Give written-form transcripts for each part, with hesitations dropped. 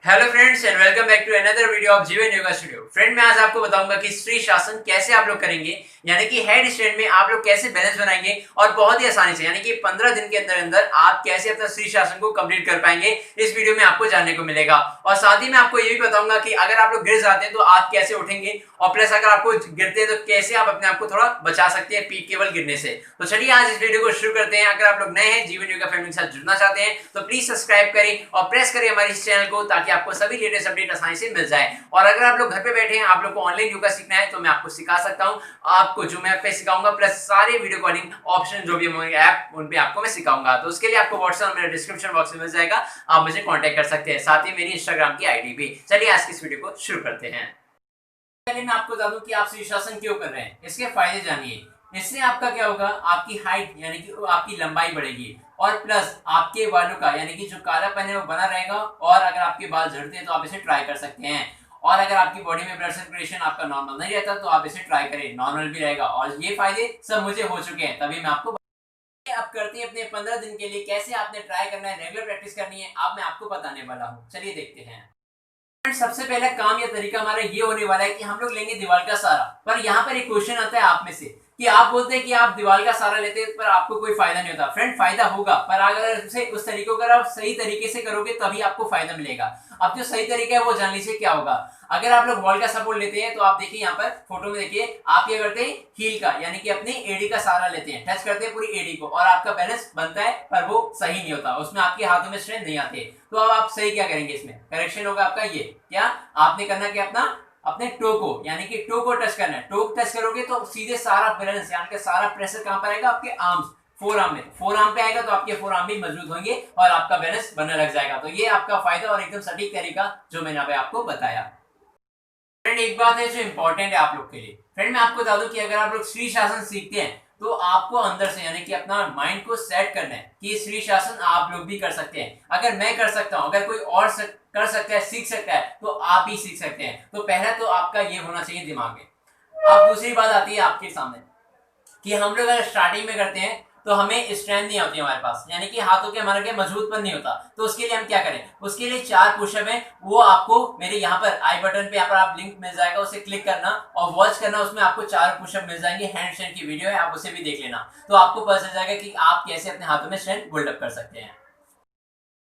Hello friends and welcome back to another video of Jeevan yoga studio. Friend मैं आज आपको बताऊंगा कि शीर्षासन कैसे आप लोग करेंगे, यानी कि हेड स्टैंड में आप लोग कैसे बैलेंस बनाएंगे और बहुत ही आसानी से यानी कि 15 दिन के अंदर अंदर आप कैसे अपना शीर्षासन को कंप्लीट कर पाएंगे, इस वीडियो में आपको जानने को मिलेगा। और साथ ही मैं आपको ये भी बताऊंगा कि अगर आप लोग गिर जाते हैं तो आप कैसे उठेंगे, और प्लस अगर आपको गिरते हैं तो कैसे आप अपने आप को थोड़ा बचा सकते हैं पीक केवल गिरने से। तो चलिए आज इस वीडियो को शुरू करते हैं। अगर आप लोग नए हैं, जीवन योगा फैमिली के साथ जुड़ना चाहते हैं तो प्लीज सब्सक्राइब करें और प्रेस करें हमारे इस चैनल को, ताकि आपको सभी लेटेस्ट अपडेट आसानी से मिल जाए। और अगर आप लोग घर पे बैठे हैं, आप लोग को ऑनलाइन योगा सीखना है तो मैं आपको सिखा सकता हूं। आपको जो मैं पे सिखाऊंगा प्लस सारे वीडियो कॉलिंग ऑप्शन जो भी हमारे ऐप उन पे आपको मैं सिखाऊंगा। तो उसके लिए आपको व्हाट्सएप मेरे डिस्क्रिप्शन बॉक्स में मिल जाएगा, आप मुझे कांटेक्ट कर सकते हैं, साथ ही मेरी इंस्टाग्राम की आईडी भी। चलिए आज की इस वीडियो को शुरू करते हैं। पहले मैं आपको बता दूं कि आप शीर्षासन क्यों कर रहे हैं, इसके फायदे जानिए। इससे आपका क्या होगा, आपकी हाइट यानी कि आपकी लंबाई बढ़ेगी, और प्लस आपके बालों का यानी कि जो कालापन है वो बना रहेगा। और अगर आपके बाल झड़ते हैं तो आप इसे ट्राई कर सकते हैं। और अगर आपकी बॉडी में ब्लड सर्कुलेशन आपका नॉर्मल नहीं रहता तो आप इसे ट्राई करें, नॉर्मल भी रहेगा। और ये फायदे सब मुझे हो चुके हैं, तभी मैं आपको आप करते हैं अपने 15 दिन के लिए कैसे आपने ट्राई करना है, रेगुलर प्रैक्टिस करनी है, अब मैं आपको बताने वाला हूँ। चलिए देखते हैं। सबसे पहला काम या तरीका हमारा ये होने वाला है कि हम लोग लेंगे दीवार का सहारा। पर यहाँ पर एक क्वेश्चन आता है आप में से कि आप बोलते हैं कि आप दीवार का सहारा लेते हैं पर आपको कोई फायदा नहीं होता। फ्रेंड फायदा होगा, पर अगर उसे उस तरीके को आप सही तरीके से करोगे तभी आपको फायदा मिलेगा। अब जो सही तरीका है वो जान लीजिए क्या होगा। अगर आप लोग वॉल का सपोर्ट लेते हैं तो आप देखिए यहाँ पर फोटो में देखिए, आप क्या करते हैं, हील का यानी कि अपनी एडी का सहारा लेते हैं, टच करते हैं पूरी एडी को, और आपका बैलेंस बनता है पर वो सही नहीं होता, उसमें आपके हाथों में स्ट्रेंथ नहीं आती। तो अब आप सही क्या करेंगे, इसमें करेक्शन होगा आपका ये क्या, आपने करना क्या, अपना अपने टो को यानी कि टो को टच करना है। टो टच करोगे तो सीधे सारा बैलेंस यानी कि सारा प्रेशर कहां पर आएगा, आपके आर्म्स, फोर आर्म में, फोर आर्म पे आएगा तो आपके फोर आर्म भी मजबूत होंगे और आपका बैलेंस बनने लग जाएगा। तो ये आपका फायदा और एकदम सटीक तरीका जो मैंने अभी आपको बताया। फ्रेंड एक बात है जो इंपॉर्टेंट है आप लोग के लिए। फ्रेंड मैं आपको बता दूं कि अगर आप लोग शीर्षासन सीखते हैं तो आपको अंदर से यानी कि अपना माइंड को सेट करना है कि शीर्षासन आप लोग भी कर सकते हैं। अगर मैं कर सकता हूं, अगर कोई और कर सकता है, सीख सकता है, तो आप ही सीख सकते हैं। तो पहला तो आपका ये होना चाहिए दिमाग में। अब दूसरी बात आती है आपके सामने कि हम लोग अगर स्टार्टिंग में करते हैं तो हमें स्ट्रेंथ नहीं होती हमारे पास, यानी कि हाथों के हमारे मजबूतपन नहीं होता। तो उसके लिए हम क्या करें, उसके लिए 4 पुशअप है, वो आपको मेरे यहाँ पर आई बटन पे यहाँ पर आप लिंक मिल जाएगा, उसे क्लिक करना और वॉच करना। उसमें आपको 4 पुशअप मिल जाएंगे, हैंड स्टैंड की वीडियो है, आप उसे भी देख लेना। तो आपको पता चल जाएगा कि आप कैसे अपने हाथों में स्ट्रेंथ बिल्डअप कर सकते हैं।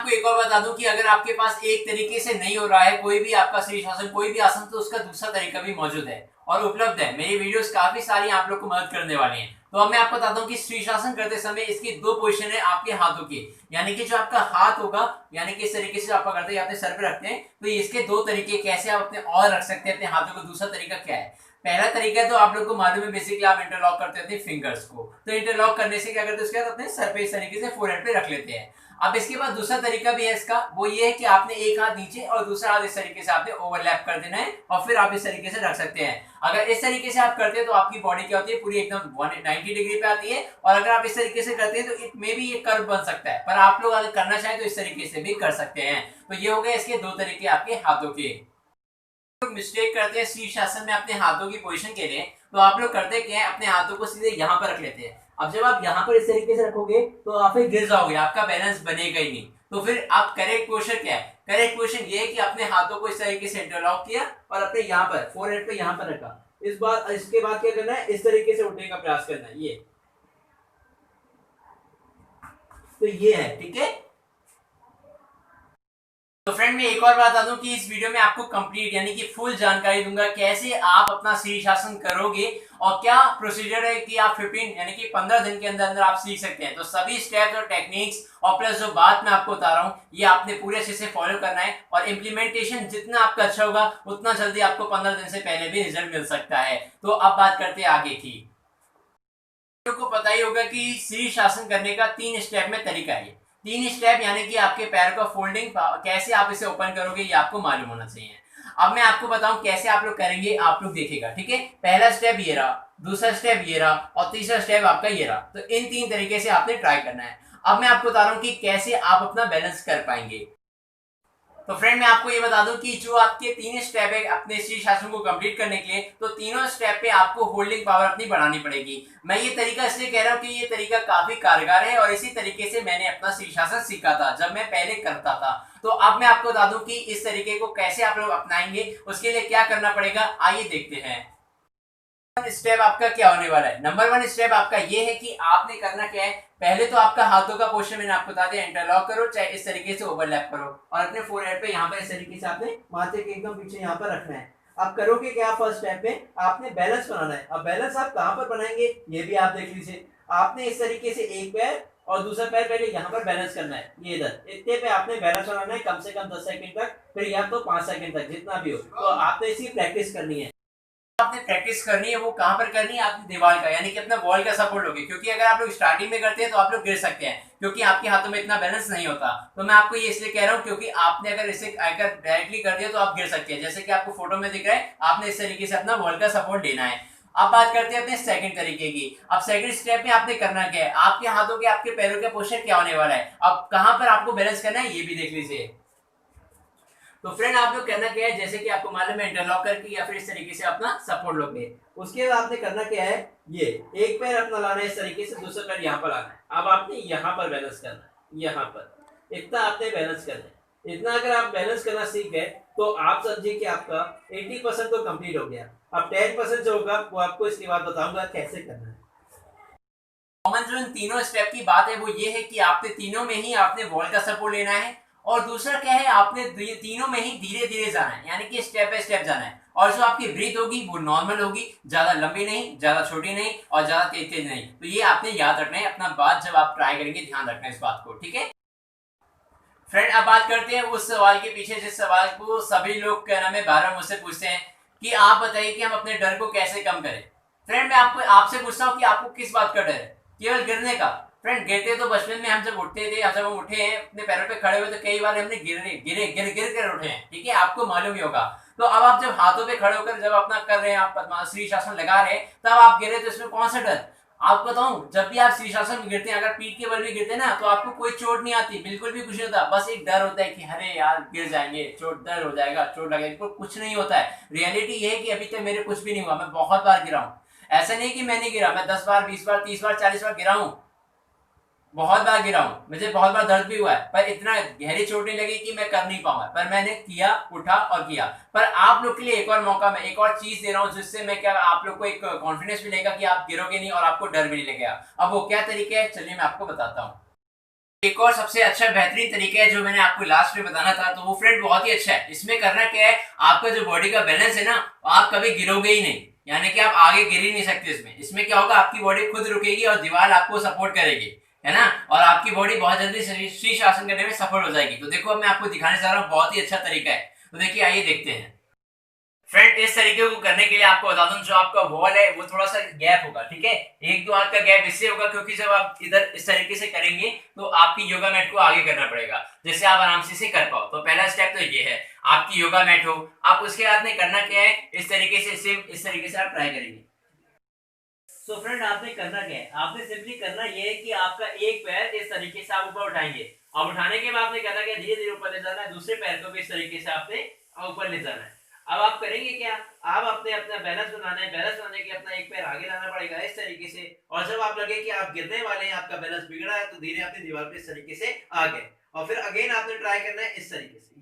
आपको एक और बता दूं कि अगर आपके पास एक तरीके से नहीं हो रहा है कोई भी आपका शीर्षासन, कोई भी आसन, तो उसका दूसरा तरीका भी मौजूद है और उपलब्ध है। मेरी वीडियोस काफी सारी आप लोग को मदद करने वाली हैं। तो अब मैं आपको बताता हूं कि शीर्षासन करते समय इसकी 2 पोजीशन है आपके हाथों की, यानी कि जो आपका हाथ होगा, यानी कि इस तरीके से आप पकड़ते हैं, अपने सर पे रखते हैं। तो इसके 2 तरीके कैसे आप अपने और रख सकते हैं अपने हाथों को। दूसरा तरीका क्या है, पहला तरीका है तो आप लोग को मालूम है, बेसिकली आप इंटरलॉक करते हैं फिंगर्स को। तो इंटरलॉक करने से क्या करते हैं, उसके बाद अपने सर पे इस तरीके से फोरहेड पे रख लेते हैं। अब इसके बाद दूसरा तरीका भी है इसका, वो ये है कि आपने एक हाथ नीचे और दूसरा हाथ इस तरीके से आपने ओवरलैप कर देना है और फिर आप इस तरीके से रख सकते हैं। अगर इस तरीके से आप करते हैं तो आपकी बॉडी क्या होती है, पूरी एकदम 190 डिग्री पे आती है। और अगर आप इस तरीके से करते हैं तो इट मे भी ये कर्व बन सकता है, पर आप लोग अगर करना चाहें तो इस तरीके से भी कर सकते हैं। तो ये हो गए इसके 2 तरीके आपके हाथों के। लोग मिस्टेक करते हैं शीर्षासन में अपने हाथों की पोजीशन के लिए, तो आप लोग करते क्या है, अपने हाथों को सीधे यहाँ पर रख लेते हैं। अब जब आप यहाँ पर इस तरीके से रखोगे तो आप फिर गिर जाओगे, आपका बैलेंस बनेगा ही नहीं। तो फिर आप करेक्ट पोजीशन क्या है, करेक्ट पोजीशन ये है कि अपने हाथों को इस तरीके से इंटरलॉक किया और अपने यहाँ पर फोरहेड पे यहाँ पर रखा। इस बार इसके बाद क्या करना है, इस तरीके से उठने का प्रयास करना है, ये तो ये है, ठीक है। तो फ्रेंड मैं एक और बात बता दूं कि इस वीडियो में आपको कंप्लीट यानी कि फुल जानकारी दूंगा कैसे आप अपना शीर्षासन करोगे और क्या प्रोसीजर है कि आप 15 यानी कि 15 दिन के अंदर अंदर आप सीख सकते हैं। तो सभी स्टेप्स और टेक्निक्स और प्लस जो बात मैं आपको बता रहा हूं ये आपने पूरे अच्छे से फॉलो करना है, और इम्प्लीमेंटेशन जितना आपका अच्छा होगा उतना जल्दी आपको 15 दिन से पहले भी रिजल्ट मिल सकता है। तो अब बात करते हैं आगे की। को पता ही होगा कि शीर्षासन करने का 3 स्टेप में तरीका है। 3 स्टेप यानी कि आपके पैर का फोल्डिंग कैसे आप इसे ओपन करोगे ये आपको मालूम होना चाहिए। अब मैं आपको बताऊं कैसे आप लोग करेंगे, आप लोग देखिएगा, ठीक है। पहला स्टेप ये रहा, दूसरा स्टेप ये रहा और तीसरा स्टेप आपका ये रहा। तो इन 3 तरीके से आपने ट्राई करना है। अब मैं आपको बता रहा हूं कि कैसे आप अपना बैलेंस कर पाएंगे। तो फ्रेंड मैं आपको ये बता दूं कि जो आपके तीन स्टेप है अपने शीर्षासन को कंप्लीट करने के लिए, तो तीनों स्टेप पे आपको होल्डिंग पावर अपनी बढ़ानी पड़ेगी। मैं ये तरीका इसलिए कह रहा हूँ कि ये तरीका काफी कारगर है और इसी तरीके से मैंने अपना शीर्षासन सीखा था जब मैं पहले करता था। तो अब मैं आपको बता दूं कि इस तरीके को कैसे आप लोग अपनाएंगे, उसके लिए क्या करना पड़ेगा, आइए देखते हैं। स्टेप आपका क्या होने वाला है। नंबर वन स्टेप आपका ये है कि आपने करना क्या है, पहले तो आपका हाथों का पोस्टर मैंने आपको बता दिया, इंटरलॉक करो चाहे इस तरीके से ओवरलैप करो और अपने फोरहेड पे यहाँ पर इस तरीके से आपने माथे के एकदम पीछे यहाँ पर रखना है। अब करोगे क्या, फर्स्ट स्टेप में आपने बैलेंस बनाना है। अब बैलेंस आप कहाँ पर बनाएंगे ये भी आप देख लीजिए। आपने इस तरीके से एक पैर और दूसरा पैर पहले यहाँ पर बैलेंस करना है, ये इधर इतने पे आपने बैलेंस बनाना है कम से कम 10 सेकंड तक, फिर या तो 5 सेकंड तक जितना भी हो। तो आपने इसकी प्रैक्टिस करनी है। आपने प्रैक्टिस करनी है वो कहां पर करनी है, आपने दीवार का यानी कि अपना वॉल का सपोर्ट लोगे, क्योंकि अगर आप लोग स्टार्टिंग में करते हैं तो आप लोग गिर सकते हैं क्योंकि आपके हाथों में इतना बैलेंस नहीं होता। तो मैं आपको ये इसलिए कह रहा हूं क्योंकि आपने अगर इसे अगर डायरेक्टली कर दिया तो आप गिर सकते हैं, जैसे कि आपको फोटो में दिख रहा है। आपने इस तरीके से अपना वॉल का सपोर्ट लेना है। अब बात करते हैं अपने सेकंड तरीके की। अब सेकंड स्टेप में आपने करना क्या है, आपके हाथों के आपके पैरों का पोस्चर क्या होने वाला है, अब कहां पर आपको बैलेंस करना है ये भी देख लीजिए। तो फ्रेंड आप लोग करना क्या है, जैसे कि आपको मालूम है इंटरलॉक करके या फिर इस तरीके से अपना सपोर्ट लोगे। उसके बाद आपने करना क्या है, ये एक पैर अपना लाना है इस तरीके से, दूसरा पैर यहाँ पर लाना है। अब आपने यहाँ पर बैलेंस करना है, यहाँ पर इतना आपने बैलेंस करना है। इतना अगर आप बैलेंस करना सीख गए तो आप समझिए कि आपका 80% तो कंप्लीट हो गया। अब 10% जो होगा वो आपको इसके बाद बताऊंगा कैसे करना है। कॉमन जो इन तीनों स्टेप की बात है वो ये है कि आपने तीनों में ही आपने वॉल का सपोर्ट लेना है और दूसरा क्या है, आपने तीनों में ही धीरे धीरे जाना है, यानी कि स्टेप बाय स्टेप जाना है। और जो आपकी ब्रीथ होगी वो नॉर्मल होगी, ज्यादा लंबी नहीं, ज्यादा छोटी नहीं और ज्यादा तेज तेज नहीं। तो ये आपने याद रखना है, अपना बात जब आप ट्राई करेंगे ध्यान रखना है इस बात को, ठीक है फ्रेंड। अब बात करते हैं उस सवाल के पीछे जिस सवाल को सभी लोग क्या नाम है बार मुझसे पूछते हैं कि आप बताइए कि हम अपने डर को कैसे कम करें। फ्रेंड मैं आपको आपसे पूछता हूँ कि आपको किस बात का डर है, केवल गिरने का। फ्रेंड गिरते तो बचपन में हम जब उठते थे, जब हम उठे हैं अपने पैरों पे खड़े हुए तो कई बार हमने गिरे गिरे गिर गिर कर उठे हैं, ठीक है आपको मालूम ही होगा। तो अब आप जब हाथों पे खड़े होकर जब अपना कर रहे हैं, आप पद्मासनी शासन लगा रहे हैं, तब आप गिरे तो इसमें कौन सा डर। आपको बताऊं, जब भी आप शीर्षासन में गिरते हैं, अगर पीठ के बल भी गिरते हैं ना तो आपको कोई चोट नहीं आती, बिल्कुल भी कुछ नहीं होता। बस एक डर होता है कि अरे यार गिर जाएंगे, चोट दर्द हो जाएगा, चोट लगेगी, कुछ नहीं होता है। रियलिटी ये है कि अभी तक मेरे कुछ भी नहीं हुआ, मैं बहुत बार गिरा हूं। ऐसा नहीं कि मैं नहीं गिरा, मैं 10 बार 20 बार 30 बार 40 बार गिरा हूं, बहुत बार गिरा हूं, मुझे बहुत बार दर्द भी हुआ है, पर इतना गहरी चोट नहीं लगी कि मैं कर नहीं पाऊंगा, पर मैंने किया, उठा और किया। पर आप लोग के लिए एक और मौका, मैं एक और चीज दे रहा हूं जिससे मैं क्या आप लोग को एक कॉन्फिडेंस मिलेगा कि आप गिरोगे नहीं और आपको डर भी नहीं लगेगा। अब वो क्या तरीका है चलिए मैं आपको बताता हूँ। एक और सबसे अच्छा बेहतरीन तरीका है जो मैंने आपको लास्ट में बताना था, तो वो फ्रेंड बहुत ही अच्छा है। इसमें करना क्या है, आपका जो बॉडी का बैलेंस है ना, आप कभी गिरोगे ही नहीं, यानी कि आप आगे गिर ही नहीं सकते। इसमें क्या होगा, आपकी बॉडी खुद रुकेगी और दीवार आपको सपोर्ट करेगी, है ना, और आपकी बॉडी बहुत जल्दी शीर्ष आसन करने में सफल हो जाएगी। तो देखो अब मैं आपको दिखाने जा रहा हूँ, बहुत ही अच्छा तरीका है। तो देखिए आइए देखते हैं। फ्रेंड इस तरीके को करने के लिए आपको बता दूं, जो आपका वॉल है वो थोड़ा सा गैप होगा, ठीक है, 1-2 हाथ का गैप इसलिए होगा क्योंकि जब आप इधर इस तरीके से करेंगे तो आपकी योगा मैट को आगे करना पड़ेगा, जिससे आप आराम से इसे कर पाओ। तो पहला स्टेप तो ये है, आपकी योगा मैट हो। आप उसके हाथ में करना क्या है, इस तरीके से सेम इस तरीके से आप ट्राई करेंगे। तो फ्रेंड आपने करना क्या है, आपने सिंपली करना ये है कि आपका एक पैर इस तरीके से आप ऊपर उठाएंगे और उठाने के बाद आपने करना क्या, धीरे धीरे ऊपर ले जाना है, दूसरे पैर को भी इस तरीके से आपने ऊपर ले जाना है। अब आप करेंगे क्या, आप अपने अपना बैलेंस बनाना है, बैलेंस बनाने के अपना एक पैर आगे लाना पड़ेगा इस तरीके से, और जब आप लगे कि आप गिरने वाले हैं, आपका बैलेंस बिगड़ा है, तो धीरे अपनी दीवार पे इस तरीके से आ गए और फिर अगेन आपने ट्राई करना है इस तरीके से।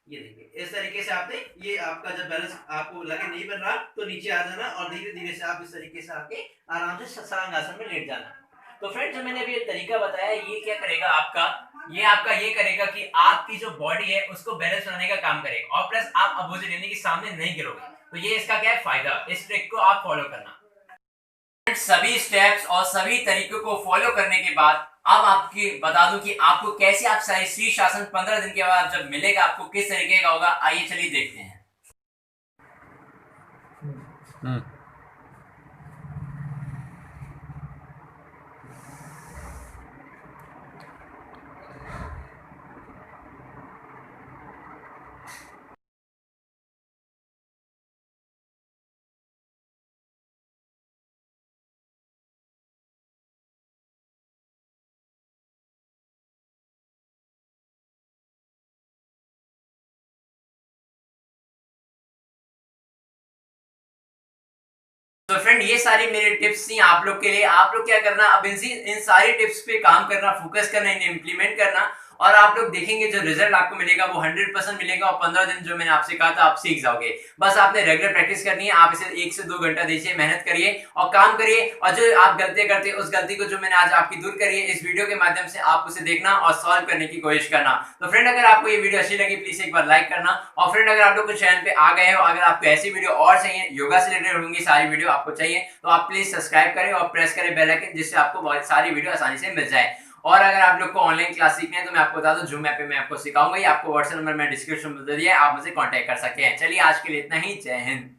ये देखिए इस तरीके से आपने, ये आपका जब बैलेंस आपको लगे नहीं बन रहा तो नीचे आ जाना और धीरे धीरे से आप इस तरीके से आके आराम से शशांक आसन में लेट जाना। तो फ्रेंड जो मैंने अभी ये तरीका बताया ये क्या करेगा, आपका ये करेगा कि आपकी जो बॉडी है उसको बैलेंस बनाने का काम करेगा और प्लस आप अपोजिट यानी कि सामने नहीं गिरोगे। तो ये इसका क्या है फायदा, इस ट्रिक को आप फॉलो करना। सभी स्टेप्स और सभी तरीकों को फॉलो करने के बाद अब आपकी बता दूं कि आपको कैसे आप शीर्ष आसन 15 दिन के बाद जब मिलेगा आपको किस तरीके का होगा, आइए चलिए देखते हैं। तो फ्रेंड ये सारी मेरी टिप्स थी आप लोग के लिए। आप लोग क्या करना, अब इन सारी टिप्स पे काम करना, फोकस करना, इन्हें इंप्लीमेंट करना, और आप लोग देखेंगे जो रिजल्ट आपको मिलेगा वो 100% मिलेगा, और 15 दिन जो मैंने आपसे कहा था आप सीख जाओगे। बस आपने रेगुलर प्रैक्टिस करनी है, आप इसे 1 से 2 घंटा दीजिए, मेहनत करिए और काम करिए, और जो आप गलतियां करते हैं उस गलती को जो मैंने आज आपकी दूर करी है इस वीडियो के माध्यम से आप उसे देखना और सॉल्व करने की कोशिश करना। तो फ्रेंड अगर आपको ये वीडियो अच्छी लगी प्लीज एक बार लाइक करना, और फ्रेंड अगर आप लोग कुछ चैनल पे आ गए हो, अगर आपको ऐसी वीडियो और चाहिए, योगा से रिलेटेड होंगी सारी वीडियो आपको चाहिए, तो आप प्लीज सब्सक्राइब करें और प्रेस करें बेल आइकन, जिससे आपको बहुत सारी वीडियो आसानी से मिल जाए। और अगर आप लोग को ऑनलाइन क्लास सीखनी है तो मैं आपको बता दूं जूम ऐप पे मैं आपको सिखाऊंगा, ये आपको व्हाट्सएप नंबर मैं डिस्क्रिप्शन में दे दिया है, आप मुझे कांटेक्ट कर सकते हैं। चलिए आज के लिए इतना ही, जय हिंद।